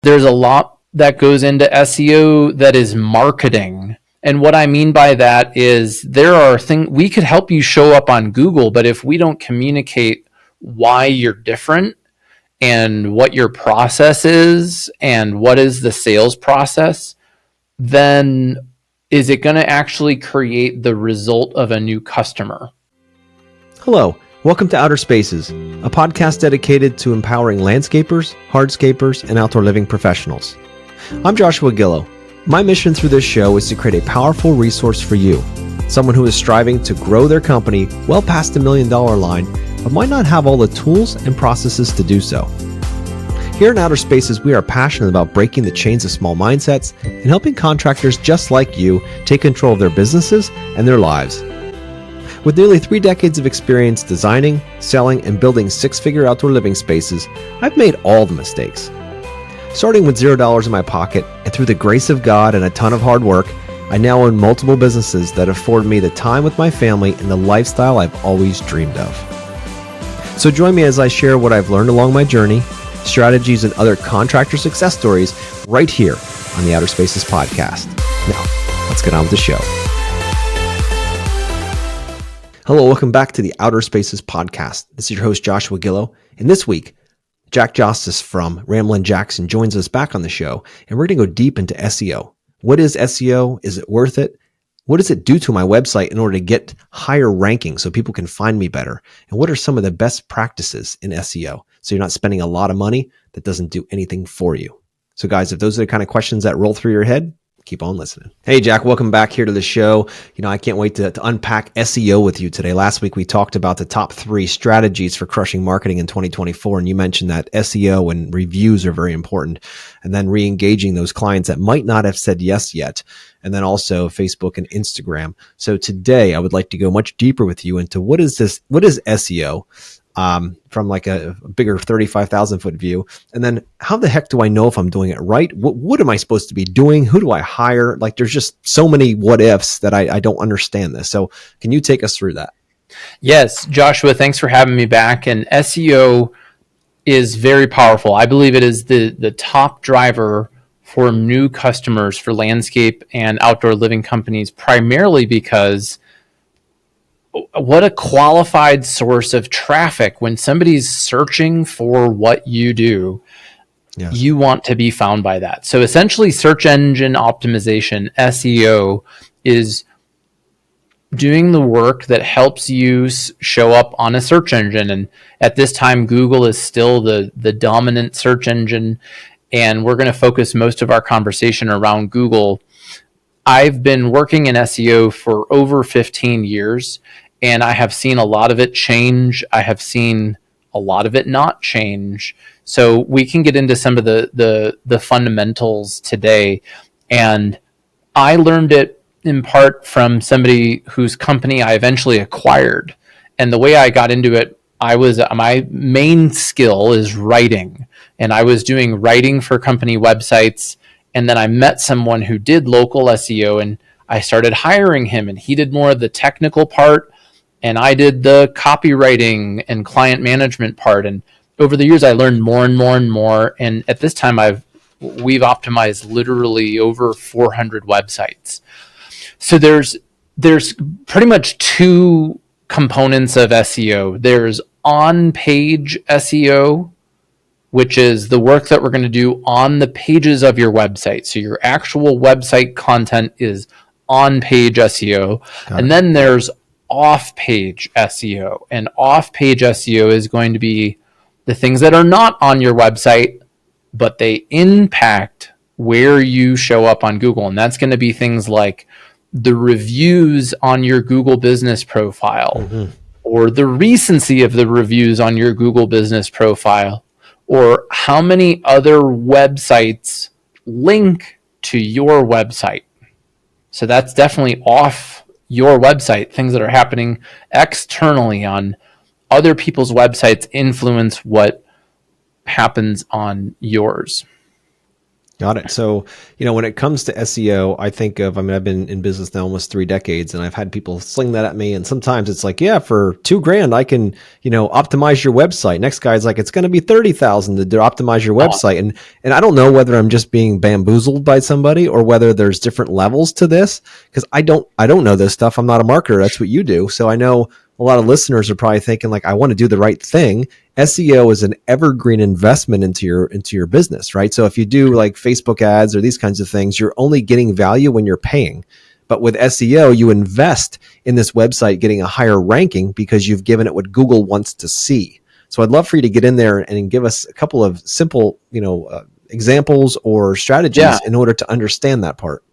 There's a lot that goes into SEO that is marketing. And what I mean by that is there are things we could help you show up on Google, but if we don't communicate why you're different and what your process is and what is the sales process, then is it going to actually create the result of a new customer? Hello, welcome to Outer Spaces, a podcast dedicated to empowering landscapers, hardscapers, and outdoor living professionals. I'm Joshua Gillow. My mission through this show is to create a powerful resource for you, someone who is striving to grow their company well past the $1 million line, but might not have all the tools and processes to do so. Here in Outer Spaces, we are passionate about breaking the chains of small mindsets and helping contractors just like you take control of their businesses and their lives. With nearly 3 decades of experience designing, selling, and building six-figure outdoor living spaces, I've made all the mistakes. Starting with $0 in my pocket, and through the grace of God and a ton of hard work, I now own multiple businesses that afford me the time with my family and the lifestyle I've always dreamed of. So join me as I share what I've learned along my journey, strategies, and other contractor success stories right here on the Outer Spaces podcast. Now, let's get on with the show. Hello, welcome back to the Outer Spaces podcast. This is your host, Joshua Gillow. And this week, Jack Jostes from Ramblin joins us back on the show, and we're going to go deep into SEO. What is SEO? Is it worth it? What does it do to my website in order to get higher rankings so people can find me better? And what are some of the best practices in SEO so you're not spending a lot of money that doesn't do anything for you? So guys, if those are the kind of questions that roll through your head, keep on listening. Hey, Jack, welcome back here to the show. I can't wait to unpack SEO with you today. Last week, we talked about the top 3 strategies for crushing marketing in 2024. And you mentioned that SEO and reviews are very important. And then re-engaging those clients that might not have said yes yet. And then also Facebook and Instagram. So today, I would like to go much deeper with you into what is SEO? From like a bigger 35,000 foot view. And then how the heck do I know if I'm doing it right? What am I supposed to be doing? Who do I hire? Like there's just so many what ifs that I don't understand this. So can you take us through that? Yes, Joshua, thanks for having me back. And SEO is very powerful. I believe it is the top driver for new customers for landscape and outdoor living companies, primarily because what a qualified source of traffic. When somebody's searching for what you do, yes, you want to be found by that. So essentially, search engine optimization, SEO, is doing the work that helps you show up on a search engine. And at this time, Google is still the dominant search engine. And we're going to focus most of our conversation around Google. I've been working in SEO for over 15 years, and I have seen a lot of it change. I have seen a lot of it not change. So we can get into some of the fundamentals today. And I learned it in part from somebody whose company I eventually acquired. And the way I got into it, my main skill is writing. And I was doing writing for company websites. And then I met someone who did local SEO, and I started hiring him, and he did more of the technical part, and I did the copywriting and client management part. And over the years, I learned more and more and more. And at this time, we've optimized literally over 400 websites. So there's pretty much 2 components of SEO. There's on-page SEO, which is the work that we're going to do on the pages of your website. So your actual website content is on-page SEO. And then there's off-page SEO. And off-page SEO is going to be the things that are not on your website, but they impact where you show up on Google. And that's going to be things like the reviews on your Google business profile, or the recency of the reviews on your Google business profile, or how many other websites link to your website. So that's definitely off your website. Things that are happening externally on other people's websites influence what happens on yours. Got it. So, when it comes to SEO, I think of, I've been in business now almost 3 decades, and I've had people sling that at me. And sometimes it's like, yeah, for $2,000, I can, optimize your website. Next guy's like, it's going to be 30,000 to optimize your website. And I don't know whether I'm just being bamboozled by somebody or whether there's different levels to this, because I don't know this stuff. I'm not a marketer. That's what you do. So I know a lot of listeners are probably thinking like, I want to do the right thing. SEO is an evergreen investment into your business, right? So if you do like Facebook ads or these kinds of things, you're only getting value when you're paying. But with SEO, you invest in this website getting a higher ranking because you've given it what Google wants to see. So I'd love for you to get in there and give us a couple of simple, examples or strategies in order to understand that part.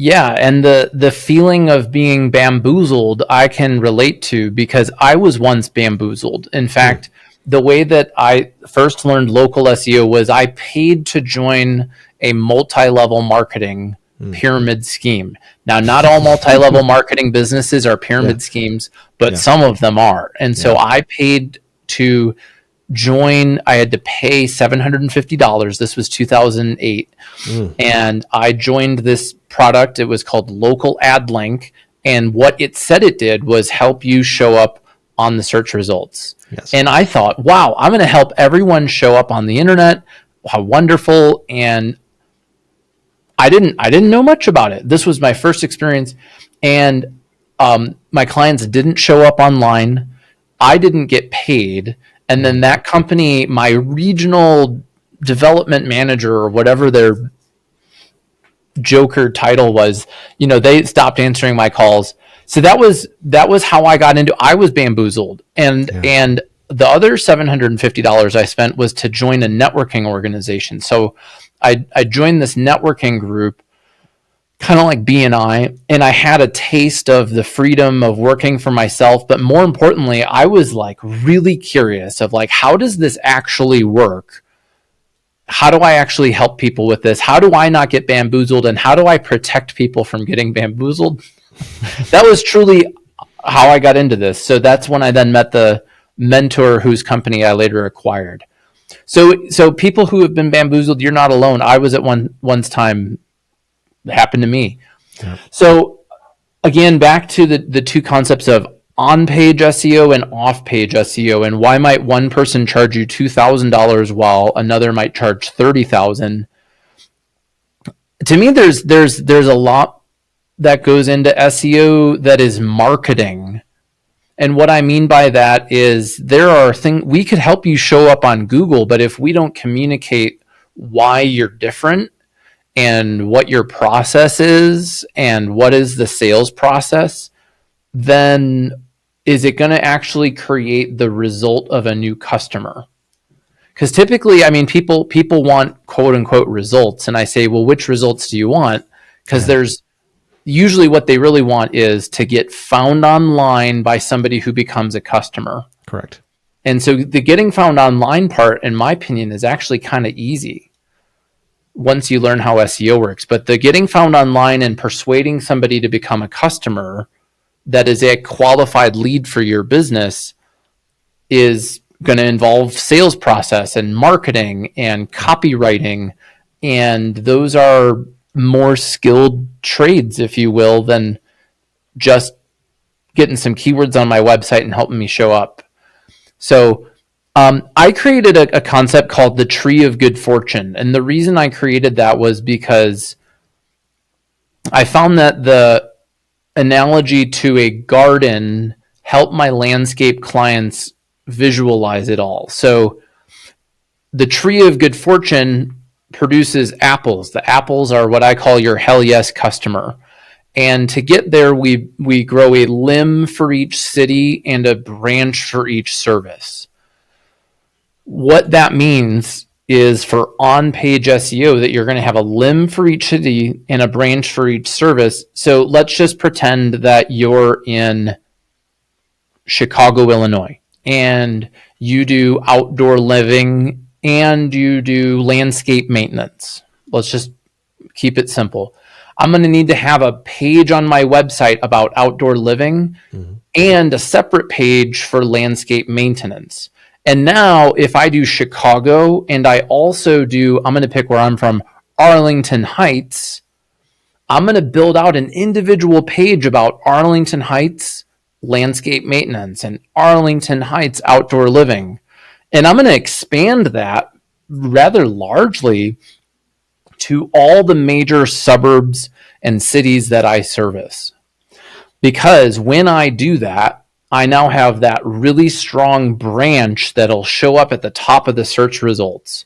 Yeah, and the feeling of being bamboozled I can relate to because I was once bamboozled. In fact, the way that I first learned local SEO was I paid to join a multi-level marketing pyramid scheme. Now, not all multi-level marketing businesses are pyramid schemes, but some of them are. And so I paid to join. I had to pay $750. This was 2008. And I joined this product. It was called Local Ad Link. And what it said it did was help you show up on the search results. Yes. And I thought, wow, I'm going to help everyone show up on the internet. How wonderful. And I didn't know much about it. This was my first experience. And my clients didn't show up online. I didn't get paid. And then that company, my regional development manager or whatever their joker title was, they stopped answering my calls. So that was how I got into. I was bamboozled, and the other $750 I spent was to join a networking organization. So I joined this networking group, kind of like BNI, and I had a taste of the freedom of working for myself. But more importantly, I was like really curious of like, how does this actually work? How do I actually help people with this? How do I not get bamboozled? And how do I protect people from getting bamboozled? That was truly how I got into this. So that's when I then met the mentor whose company I later acquired. So people who have been bamboozled, you're not alone. I was at one's time. It happened to me. Yeah. So again, back to the two concepts of on-page SEO and off-page SEO, and why might one person charge you $2,000 while another might charge $30,000? To me, there's a lot that goes into SEO that is marketing. And what I mean by that is there are things we could help you show up on Google, but if we don't communicate why you're different and what your process is and what is the sales process, then is it going to actually create the result of a new customer? Because typically, people want quote unquote results. And I say, well, which results do you want? Because there's usually what they really want is to get found online by somebody who becomes a customer. Correct. And so the getting found online part, in my opinion, is actually kind of easy once you learn how SEO works. But the getting found online and persuading somebody to become a customer that is a qualified lead for your business is going to involve sales process and marketing and copywriting. And those are more skilled trades, if you will, than just getting some keywords on my website and helping me show up. So I created a concept called the Tree of Good Fortune. And the reason I created that was because I found that the analogy to a garden helped my landscape clients visualize it all. So the Tree of Good Fortune produces apples. The apples are what I call your hell yes customer. And to get there, we grow a limb for each city and a branch for each service. What that means is for on-page SEO that you're going to have a limb for each city and a branch for each service. So let's just pretend that you're in Chicago, Illinois, and you do outdoor living and you do landscape maintenance. Let's just keep it simple. I'm going to need to have a page on my website about outdoor living and a separate page for landscape maintenance. And now if I do Chicago and I also do, I'm going to pick where I'm from, Arlington Heights, I'm going to build out an individual page about Arlington Heights landscape maintenance and Arlington Heights outdoor living. And I'm going to expand that rather largely to all the major suburbs and cities that I service. Because when I do that, I now have that really strong branch that'll show up at the top of the search results.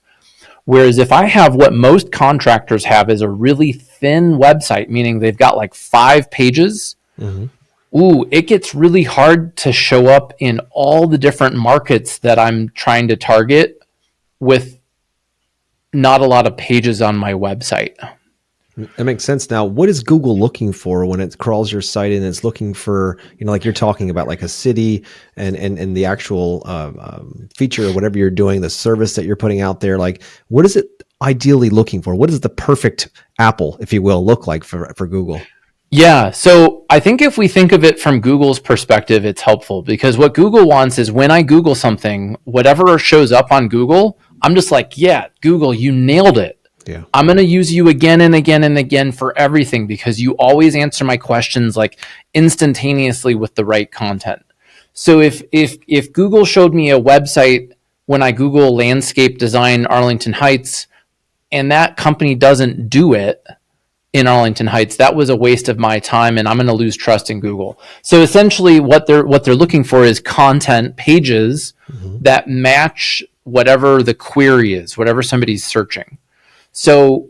Whereas if I have what most contractors have is a really thin website, meaning they've got like 5 pages, it gets really hard to show up in all the different markets that I'm trying to target with not a lot of pages on my website. That makes sense. Now, what is Google looking for when it crawls your site and it's looking for, like you're talking about, like a city and the actual feature or whatever you're doing, the service that you're putting out there? Like, what is it ideally looking for? What does the perfect apple, if you will, look like for Google? Yeah, so I think if we think of it from Google's perspective, it's helpful because what Google wants is when I Google something, whatever shows up on Google, I'm just like, yeah, Google, you nailed it. Yeah. I'm going to use you again and again and again for everything because you always answer my questions like instantaneously with the right content. So if Google showed me a website when I Google landscape design Arlington Heights and that company doesn't do it in Arlington Heights, that was a waste of my time and I'm going to lose trust in Google. So essentially what they're looking for is content pages that match whatever the query is, whatever somebody's searching. So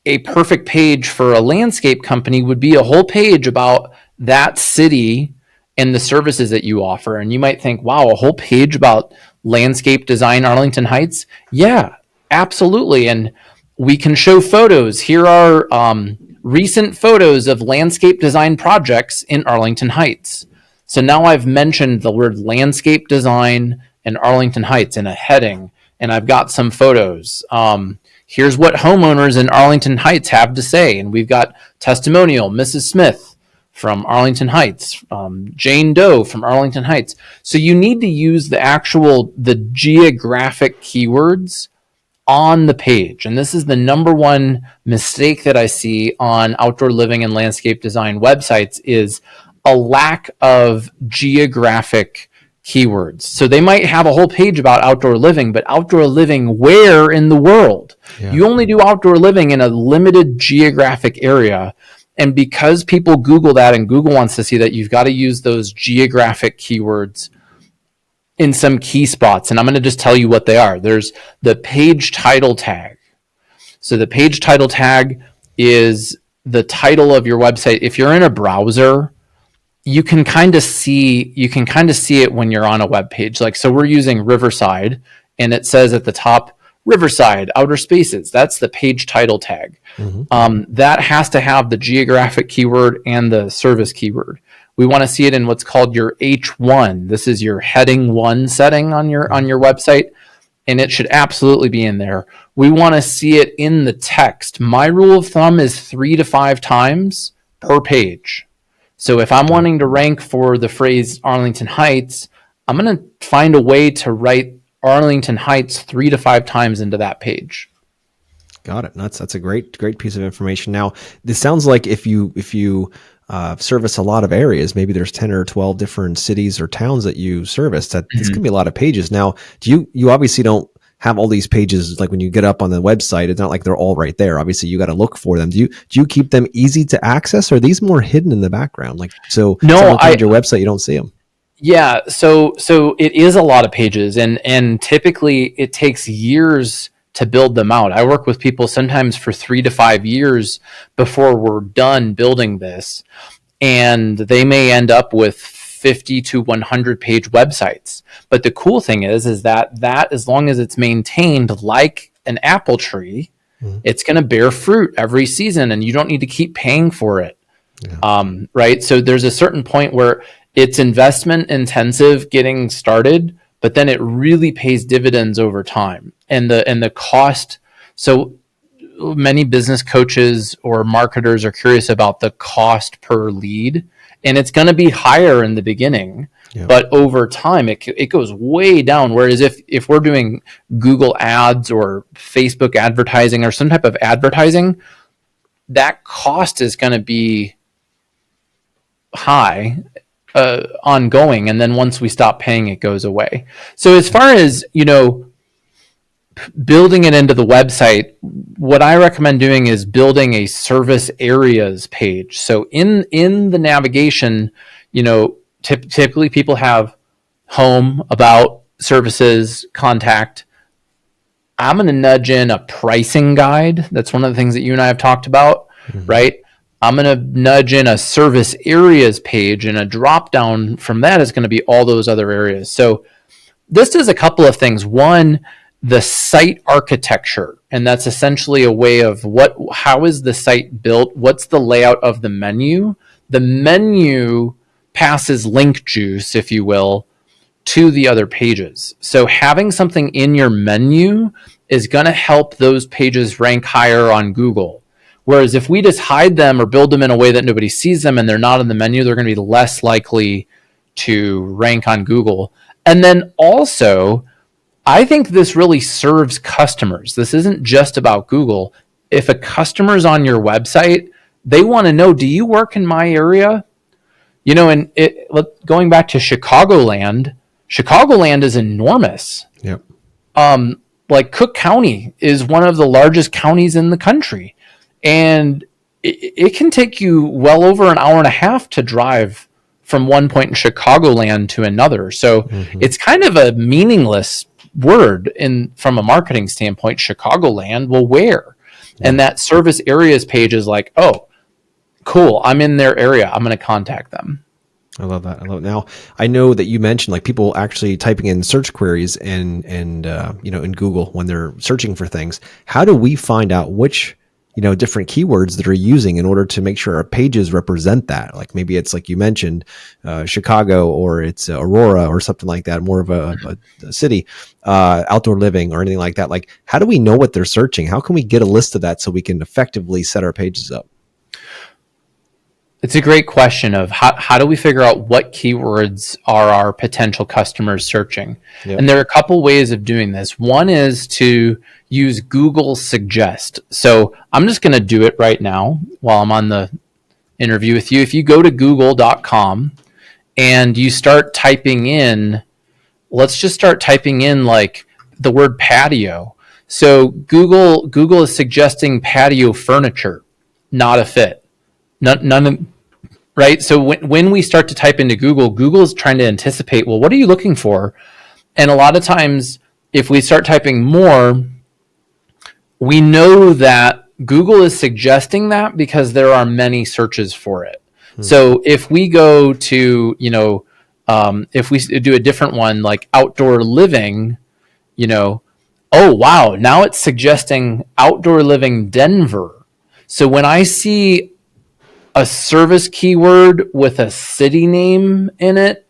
a perfect page for a landscape company would be a whole page about that city and the services that you offer. And you might think, wow, a whole page about landscape design Arlington Heights? Yeah, absolutely. And we can show photos. Here are recent photos of landscape design projects in Arlington Heights. So now I've mentioned the word landscape design and Arlington Heights in a heading, and I've got some photos. Here's what homeowners in Arlington Heights have to say. And we've got testimonial, Mrs. Smith from Arlington Heights, Jane Doe from Arlington Heights. So you need to use the geographic keywords on the page. And this is the number one mistake that I see on outdoor living and landscape design websites is a lack of geographic keywords. So they might have a whole page about outdoor living, but outdoor living where in the world? Yeah. You only do outdoor living in a limited geographic area. And because people Google that and Google wants to see that, you've got to use those geographic keywords in some key spots. And I'm going to just tell you what they are. There's the page title tag. So the page title tag is the title of your website. If you're in a browser, you can kind of see it when you're on a web page. Like, so we're using Riverside and it says at the top, Riverside, outer spaces. That's the page title tag. That has to have the geographic keyword and the service keyword. We want to see it in what's called your H1. This is your heading 1 setting on your website, and it should absolutely be in there. We want to see it in the text. My rule of thumb is 3 to 5 times per page. So if I'm wanting to rank for the phrase Arlington Heights, I'm going to find a way to write Arlington Heights 3 to 5 times into that page. Got it. That's a great piece of information. Now, this sounds like if you service a lot of areas, maybe there's 10 or 12 different cities or towns that you service, that this can be a lot of pages. Now, you obviously don't have all these pages, like when you get up on the website, it's not like they're all right there. Obviously you got to look for them. Do you keep them easy to access, or are these more hidden in the background? Like, so no, on your website, you don't see them. Yeah. So it is a lot of pages, and typically it takes years to build them out. I work with people sometimes for 3 to 5 years before we're done building this. And they may end up with 50 to 100 page websites. But the cool thing is that as long as it's maintained like an apple tree, it's going to bear fruit every season and you don't need to keep paying for it. Yeah. Right. So there's a certain point where it's investment intensive getting started, but then it really pays dividends over time. And the cost. So many business coaches or marketers are curious about the cost per lead. and it's going to be higher in the beginning. Yeah. But over time, it goes way down. Whereas if we're doing Google ads or Facebook advertising or some type of advertising, that cost is going to be high, ongoing. And then once we stop paying, it goes away. So as far as, building it into the website, what I recommend doing is building a service areas page. So in the navigation, typically people have home, about, services, contact. I'm going to nudge in a pricing guide. That's one of the things that you and I have talked about, right? I'm going to nudge in a service areas page, and a drop down from that is going to be all those other areas. So this does a couple of things. One, the site architecture, and that's essentially a way of how is the site built? What's the layout of the menu? The menu passes link juice, if you will, to the other pages. So having something in your menu is going to help those pages rank higher on Google. Whereas if we just hide them or build them in a way that nobody sees them and they're not in the menu, they're going to be less likely to rank on Google. And then also, I think this really serves customers. This isn't just about Google. If a customer's on your website, they want to know, do you work in my area? And going back to Chicagoland is enormous. Yep. Like Cook County is one of the largest counties in the country. And it can take you well over an hour and a half to drive from one point in Chicagoland to another. So it's kind of a meaningless word from a marketing standpoint. Chicagoland, well, where? Yeah. And that service areas page is like, oh, cool, I'm in their area, I'm going to contact them. I love that. Now, I know that you mentioned like people actually typing in search queries and in Google when they're searching for things. How do we find out which different keywords that are using in order to make sure our pages represent that? Like maybe it's like you mentioned, Chicago, or it's Aurora or something like that, more of a city, outdoor living or anything like that. Like, how do we know what they're searching? How can we get a list of that so we can effectively set our pages up? It's a great question of how do we figure out what keywords are our potential customers searching? Yep. And there are a couple ways of doing this. One is to use Google Suggest. So I'm just going to do it right now while I'm on the interview with you. If you go to google.com and you start typing in, let's just start typing in like the word patio. So Google is suggesting patio furniture, not a fit. None of, right? So when we start to type into Google is trying to anticipate, well, what are you looking for? And a lot of times, if we start typing more, we know that Google is suggesting that because there are many searches for it. So if we go to, if we do a different one like outdoor living, oh, wow, now it's suggesting outdoor living Denver. So when I see a service keyword with a city name in it,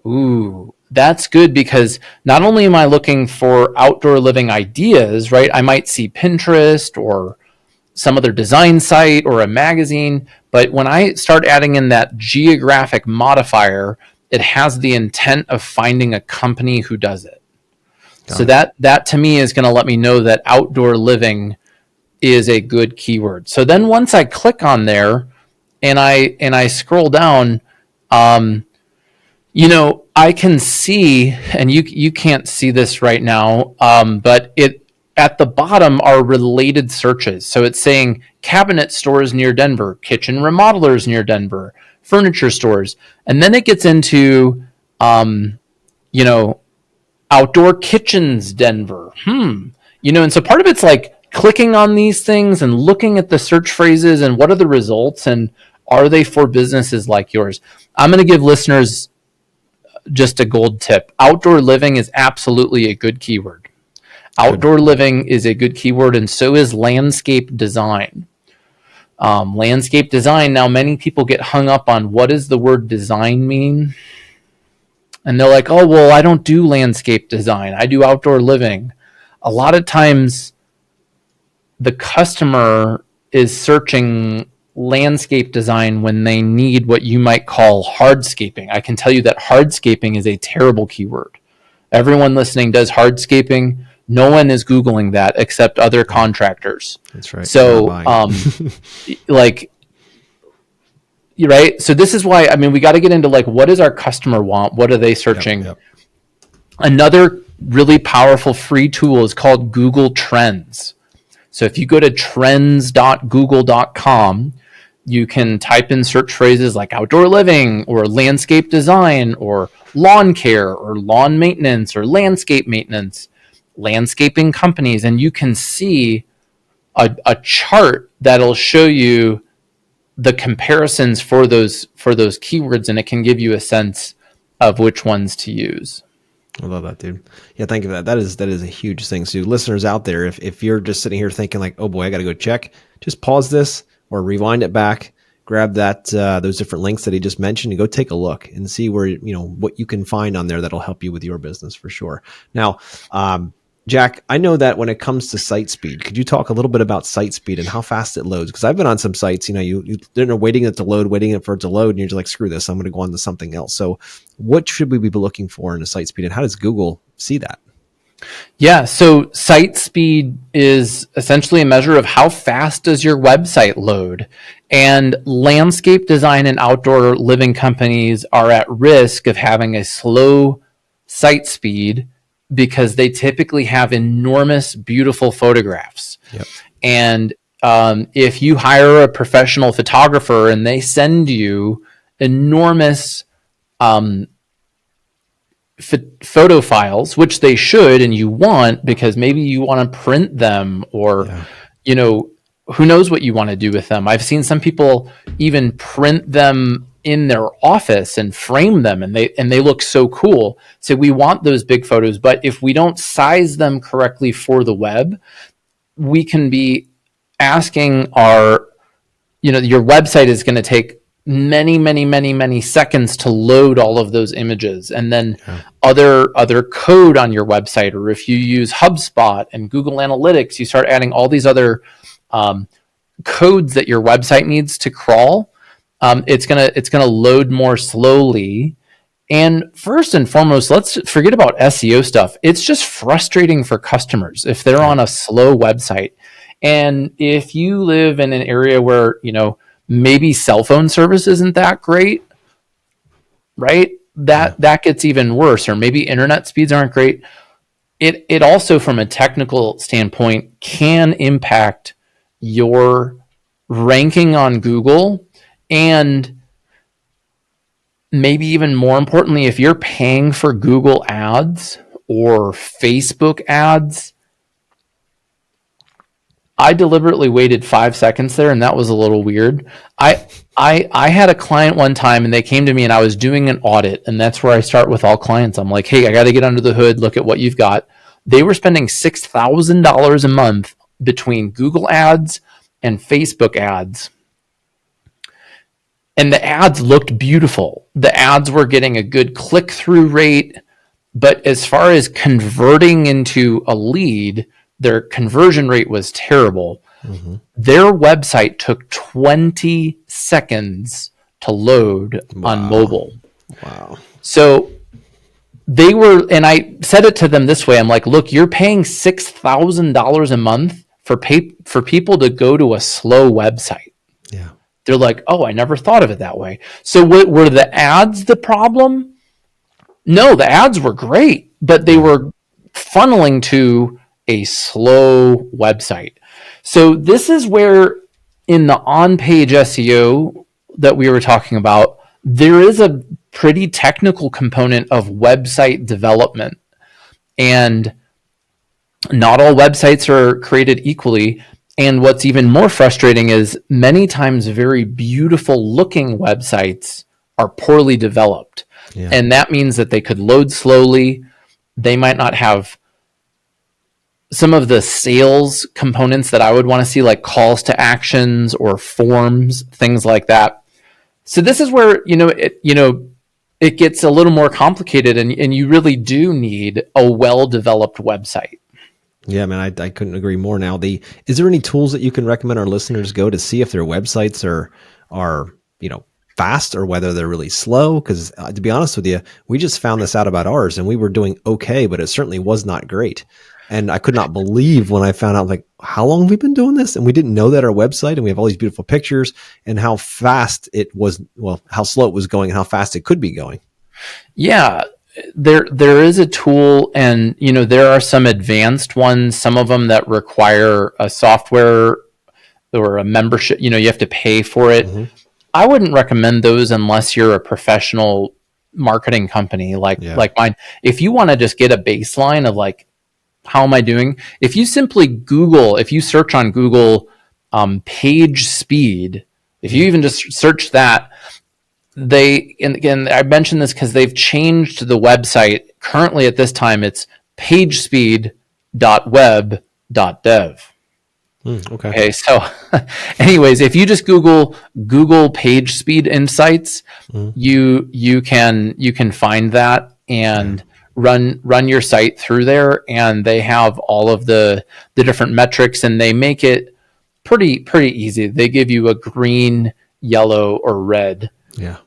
ooh, that's good, because not only am I looking for outdoor living ideas, right? I might see Pinterest or some other design site or a magazine, but when I start adding in that geographic modifier, it has the intent of finding a company who does it. So that to me is going to let me know that outdoor living is a good keyword. So then once I click on there, and I scroll down, I can see, and you can't see this right now, but at the bottom are related searches. So it's saying cabinet stores near Denver, kitchen remodelers near Denver, furniture stores, and then it gets into, outdoor kitchens Denver. And so part of it's like clicking on these things and looking at the search phrases and what are the results and are they for businesses like yours? I'm going to give listeners just a gold tip. Outdoor living is absolutely a good keyword. Outdoor living is a good keyword, and so is landscape design. Landscape design, now many people get hung up on what does the word design mean? And they're like, oh, well, I don't do landscape design. I do outdoor living. A lot of times the customer is searching landscape design when they need what you might call hardscaping. I can tell you that hardscaping is a terrible keyword. Everyone listening does hardscaping. No one is Googling that except other contractors. That's right. So, like, right. So this is why, I mean, we got to get into like, what does our customer want? What are they searching? Yep. Another really powerful free tool is called Google Trends. So if you go to trends.google.com, you can type in search phrases like outdoor living or landscape design or lawn care or lawn maintenance or landscape maintenance, landscaping companies, and you can see a chart that'll show you the comparisons for those keywords, and it can give you a sense of which ones to use. I love that, dude. Yeah, thank you for that. That is a huge thing. So listeners out there, if you're just sitting here thinking like, oh boy, I got to go check, just pause this or rewind it back, grab that those different links that he just mentioned and go take a look and see where, what you can find on there that'll help you with your business for sure. Now, Jack, I know that when it comes to site speed, could you talk a little bit about site speed and how fast it loads? Because I've been on some sites, they're waiting for it to load, and you're just like, screw this, I'm going to go on to something else. So what should we be looking for in a site speed, and how does Google see that? Yeah, so site speed is essentially a measure of how fast does your website load. And landscape design and outdoor living companies are at risk of having a slow site speed because they typically have enormous, beautiful photographs. Yep. And if you hire a professional photographer and they send you enormous photo files, which they should and you want, because maybe you want to print them or, who knows what you want to do with them. I've seen some people even print them in their office and frame them, and they look so cool. So we want those big photos, but if we don't size them correctly for the web, we can be asking your website is going to take many seconds to load all of those images, and then other code on your website, or if you use HubSpot and Google Analytics, you start adding all these other codes that your website needs to crawl. It's gonna load more slowly. And first and foremost, let's forget about SEO stuff. It's just frustrating for customers if they're on a slow website. And if you live in an area where, maybe cell phone service isn't that great, right? That gets even worse. Or maybe internet speeds aren't great. It also, from a technical standpoint, can impact your ranking on Google, and maybe even more importantly, if you're paying for Google ads or Facebook ads. I deliberately waited 5 seconds there, and that was a little weird. I had a client one time, and they came to me, and I was doing an audit, and that's where I start with all clients. I'm like, hey, I got to get under the hood, look at what you've got. They were spending $6,000 a month between Google ads and Facebook ads. And the ads looked beautiful. The ads were getting a good click-through rate, but as far as converting into a lead, their conversion rate was terrible. Mm-hmm. Their website took 20 seconds to load on mobile. Wow. So they were, and I said it to them this way. I'm like, look, you're paying $6,000 a month for people to go to a slow website. Yeah. They're like, oh, I never thought of it that way. So were the ads the problem? No, the ads were great, but they were funneling to a slow website. So this is where, in the on-page SEO that we were talking about, there is a pretty technical component of website development. And not all websites are created equally. And what's even more frustrating is many times very beautiful looking websites are poorly developed. Yeah. And that means that they could load slowly. They might not have some of the sales components that I would want to see, like calls to actions or forms, things like that. So this is where, it gets a little more complicated, and you really do need a well-developed website. Yeah, man, I couldn't agree more. Now, is there any tools that you can recommend our listeners go to see if their websites are fast or whether they're really slow? Because to be honest with you, we just found this out about ours, and we were doing okay, but it certainly was not great. And I could not believe when I found out, like, how long have we been doing this? And we didn't know that our website, and we have all these beautiful pictures, and how fast it was. Well, how slow it was going, and how fast it could be going. Yeah, there is a tool, and there are some advanced ones, some of them that require a software or a membership. You have to pay for it. Mm-hmm. I wouldn't recommend those unless you're a professional marketing company like mine. If you want to just get a baseline of like, how am I doing? If you search on Google page speed, if you even just search that, and again, I mentioned this because they've changed the website. Currently at this time, it's pagespeed.web.dev. Okay. So anyways, if you just Google page speed insights, you can find that and run your site through there, and they have all of the different metrics, and they make it pretty easy. They give you a green, yellow, or red. Yeah.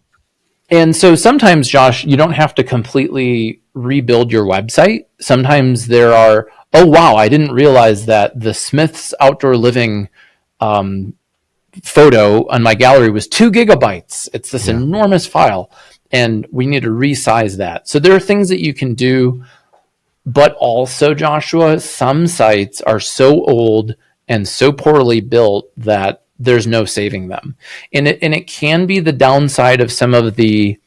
And so sometimes, Josh, you don't have to completely rebuild your website. Sometimes there are, oh, wow, I didn't realize that the Smith's outdoor living photo on my gallery was 2 gigabytes. It's this enormous file, and we need to resize that. So there are things that you can do, but also, Joshua, some sites are so old and so poorly built that there's no saving them. And it can be the downside of some of the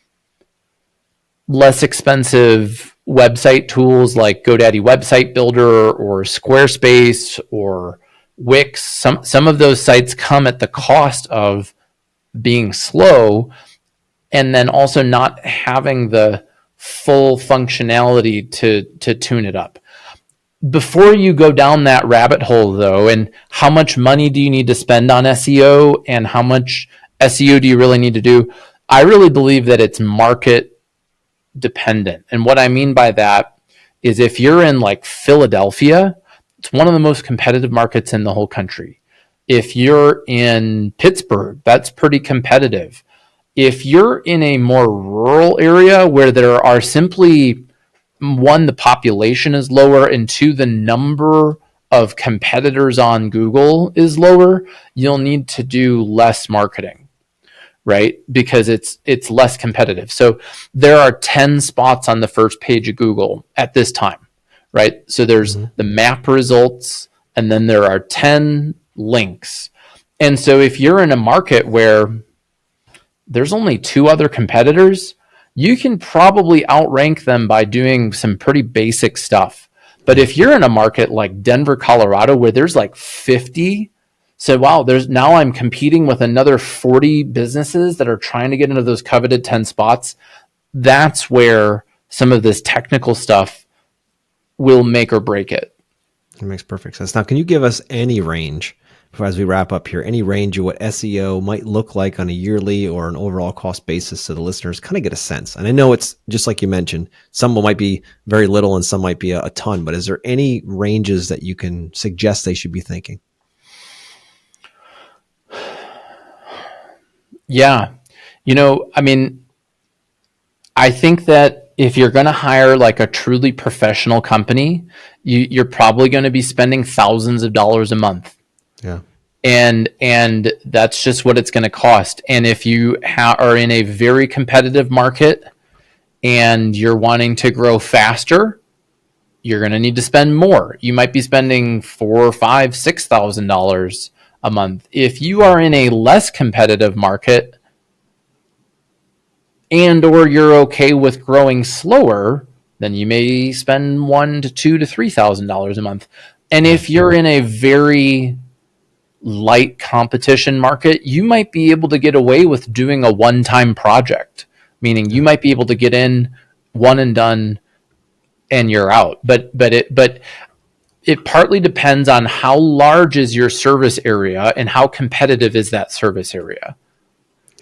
less expensive website tools like GoDaddy Website Builder or Squarespace or Wix. Some of those sites come at the cost of being slow, and then also not having the full functionality to tune it up. Before you go down that rabbit hole, though, and how much money do you need to spend on SEO and how much SEO do you really need to do? I really believe that it's market dependent. And what I mean by that is if you're in like Philadelphia, it's one of the most competitive markets in the whole country. If you're in Pittsburgh, that's pretty competitive. If you're in a more rural area where there are simply, one, the population is lower, and two, the number of competitors on Google is lower, you'll need to do less marketing, right? Because it's less competitive. So there are 10 spots on the first page of Google at this time, right? So there's the map results, and then there are 10 links. And so if you're in a market where there's only 2 other competitors, you can probably outrank them by doing some pretty basic stuff. But if you're in a market like Denver, Colorado, where there's like 50, so wow, now I'm competing with another 40 businesses that are trying to get into those coveted 10 spots. That's where some of this technical stuff will make or break it. It makes perfect sense. Now, can you give us any range, as we wrap up here, any range of what SEO might look like on a yearly or an overall cost basis so the listeners kind of get a sense? And I know it's just like you mentioned, some might be very little and some might be a ton, but is there any ranges that you can suggest they should be thinking? Yeah. I mean, I think that if you're going to hire like a truly professional company, you're probably going to be spending thousands of dollars a month. Yeah. And that's just what it's going to cost. And if you are in a very competitive market and you're wanting to grow faster, you're going to need to spend more. You might be spending $4,000, $5,000, $6,000 a month. If you are in a less competitive market and or you're okay with growing slower, then you may spend $1,000 to $2,000 to $3,000 a month. And if you're in a very light competition market, you might be able to get away with doing a one-time project, meaning you might be able to get in one and done and you're out. But it partly depends on how large is your service area and how competitive is that service area.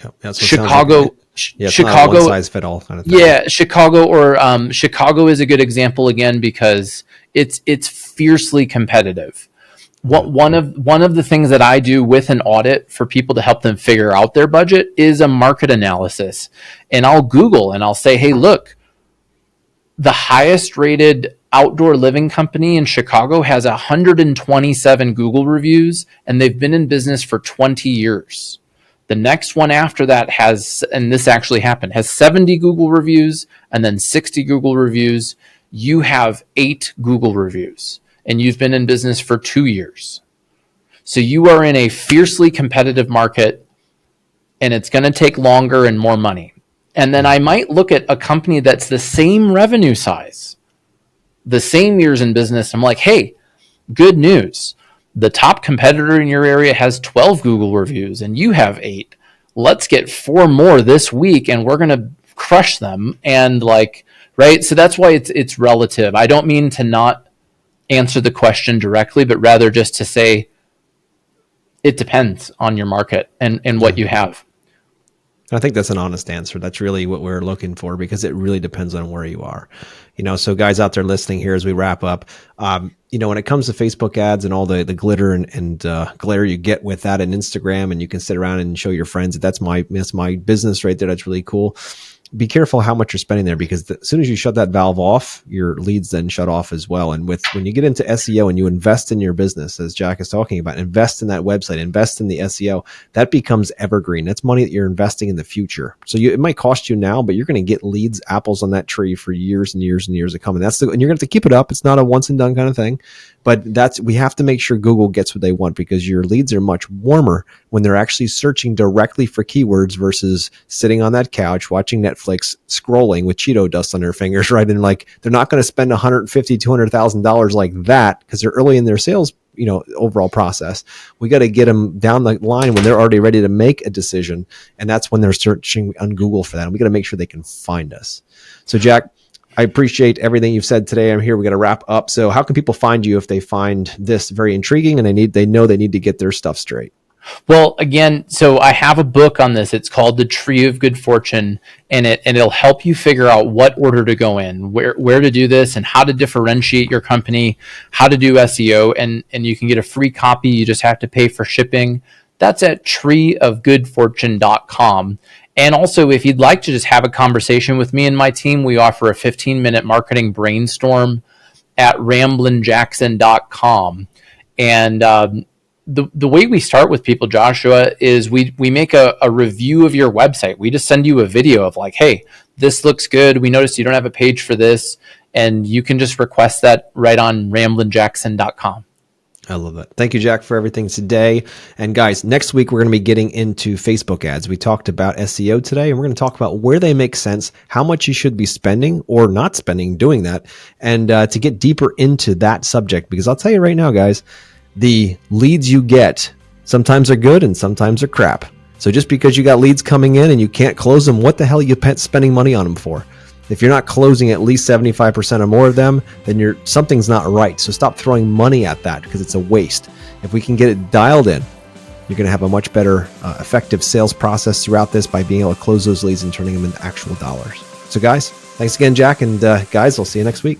Yeah, that's Chicago, Chicago, one size fit all kind of thing. Yeah, Chicago is a good example again because it's fiercely competitive. One of the things that I do with an audit for people to help them figure out their budget is a market analysis. And I'll Google and I'll say, hey, look, the highest rated outdoor living company in Chicago has 127 Google reviews, and they've been in business for 20 years. The next one after that has, and this actually happened, has 70 Google reviews and then 60 Google reviews. You have 8 Google reviews and you've been in business for 2 years. So you are in a fiercely competitive market, and it's going to take longer and more money. And then I might look at a company that's the same revenue size, the same years in business. I'm like, hey, good news. The top competitor in your area has 12 Google reviews and you have 8. Let's get 4 more this week and we're going to crush them. And like, right. So that's why it's relative. I don't mean to not answer the question directly, but rather just to say it depends on your market and what you have. I think that's an honest answer. That's really what we're looking for, because it really depends on where you are. So guys out there listening here as we wrap up, when it comes to Facebook ads and all the glitter and glare you get with that and Instagram, and you can sit around and show your friends that's my business right there. That's really cool. Be careful how much you're spending there, because as soon as you shut that valve off, your leads then shut off as well. And when you get into SEO and you invest in your business, as Jack is talking about, invest in that website, invest in the SEO, that becomes evergreen. That's money that you're investing in the future. So it might cost you now, but you're going to get leads, apples on that tree for years and years and years to come. And and you're going to have to keep it up. It's not a once and done kind of thing, but we have to make sure Google gets what they want, because your leads are much warmer when they're actually searching directly for keywords versus sitting on that couch watching Netflix, scrolling with Cheeto dust on their fingers, right? And like, they're not going to spend $150,000, $200,000 like that because they're early in their sales, overall process. We got to get them down the line when they're already ready to make a decision. And that's when they're searching on Google for that. And we got to make sure they can find us. So Jack, I appreciate everything you've said today. I'm here. We got to wrap up. So how can people find you if they find this very intriguing and they know they need to get their stuff straight? Well, again, so I have a book on this. It's called The Tree of Good Fortune, and it'll help you figure out what order to go in, where to do this, and how to differentiate your company, how to do SEO, and you can get a free copy. You just have to pay for shipping. That's at treeofgoodfortune.com. And also, if you'd like to just have a conversation with me and my team, we offer a 15-minute marketing brainstorm at ramblinjackson.com. And the way we start with people, Joshua, is we make a review of your website. We just send you a video of like, hey, this looks good. We noticed you don't have a page for this. And you can just request that right on ramblinjackson.com. I love that. Thank you, Jack, for everything today. And guys, next week, we're going to be getting into Facebook ads. We talked about SEO today, and we're going to talk about where they make sense, how much you should be spending or not spending doing that, and to get deeper into that subject. Because I'll tell you right now, guys, the leads you get sometimes are good and sometimes are crap. So just because you got leads coming in and you can't close them, what the hell are you spending money on them for? If you're not closing at least 75% or more of them, then something's not right. So stop throwing money at that, because it's a waste. If we can get it dialed in, you're going to have a much better effective sales process throughout this by being able to close those leads and turning them into actual dollars. So guys, thanks again, Jack. And guys, I'll see you next week.